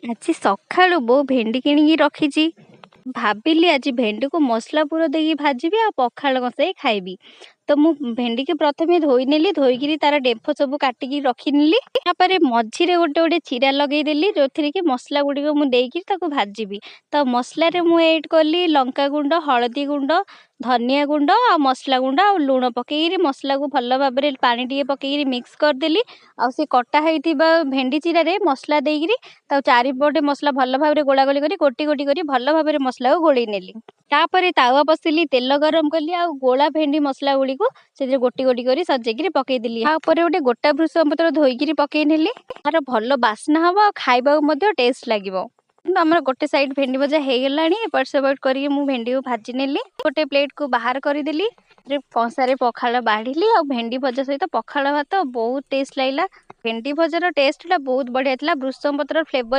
ଆଜି ସକାଳୁ ବୋଉ ଭେଣ୍ଡି କିଣିକି ରଖିଛି। ଭାବିଲି ଆଜି ଭେଣ୍ଡିକୁ ମସଲା ପୁର ଦେଇକି ଭାଜିବି ଆଉ ପଖାଳ କଂସାଏ ଖାଇବି। ତ ମୁଁ ଭେଣ୍ଡିକି ପ୍ରଥମେ ଧୋଇ ନେଲି, ଧୋଇକିରି ତାର ଡେମ୍ଫ ସବୁ କାଟିକି ରଖିନେଲି। ତାପରେ ମଝିରେ ଗୋଟେ ଗୋଟେ ଚିରା ଲଗେଇଦେଲି, ଯୋଉଥିରେ କି ମସଲା ଗୁଡ଼ିକ ମୁଁ ଦେଇକି ତାକୁ ଭାଜିବି। ତ ମସଲାରେ ମୁଁ ଏଡ୍ କଲି ଲଙ୍କା ଗୁଣ୍ଡ, ହଳଦୀ ଗୁଣ୍ଡ, ଧନିଆ ଗୁଣ୍ଡ ଆଉ ମସଲା ଗୁଣ୍ଡ ଆଉ ଲୁଣ ପକେଇକିରି ମସଲାକୁ ଭଲ ଭାବରେ ପାଣି ଟିକେ ପକେଇକିରି ମିକ୍ସ କରିଦେଲି। ଆଉ ସେ କଟା ହେଇଥିବା ଭେଣ୍ଡି ଚିରାରେ ମସଲା ଦେଇକିରି ତାକୁ ଚାରିପଟେ ମସଲା ଭଲ ଭାବରେ ଗୋଳାଗୋଳି କରି ଗୋଟି ଗୋଟି କରି ଭଲ ଭାବରେ ମସଲାକୁ ଗୋଳେଇ ନେଲି। ତାପରେ ତାୱା ବସିଲି, ତେଲ ଗରମ କଲି ଆଉ ଗୋଳା ଭେଣ୍ଡି ମସଲା ଗୁଡ଼ିକୁ ସେଥିରେ ଗୋଟି ଗୋଟି କରି ସଜେଇକିରି ପକେଇଦେଲି। ତା ଉପରେ ଗୋଟେ ଗୋଟା ଭୃଷଙ୍ଗ ପତ୍ର ଧୋଇକିରି ପକେଇ ନେଲି। ତାର ଭଲ ବାସ୍ନା ହବ ଆଉ ଖାଇବାକୁ ମଧ୍ୟ ଟେଷ୍ଟ ଲାଗିବ। କିନ୍ତୁ ଆମର ଗୋଟେ ସାଇଡ୍ ଭେଣ୍ଡି ଭଜା ହେଇଗଲାଣି। ଏପଟ ସେପଟ କରିକି ମୁଁ ଭେଣ୍ଡିକୁ ଭାଜି ନେଲି। ଗୋଟେ ପ୍ଲେଟକୁ ବାହାର କରିଦେଲି। କଂସାରେ ପଖାଳ ବାଢିଲି ଆଉ ଭେଣ୍ଡି ଭଜା ସହିତ ପଖାଳ ଭାତ ବହୁତ ଟେଷ୍ଟ ଲାଗିଲା। ଭେଣ୍ଡି ଭଜାର ଟେଷ୍ଟଟା ବହୁତ ବଢିଆ ଥିଲା। ଭୃଷଙ୍ଗ ପତ୍ର ଫ୍ଲେଭର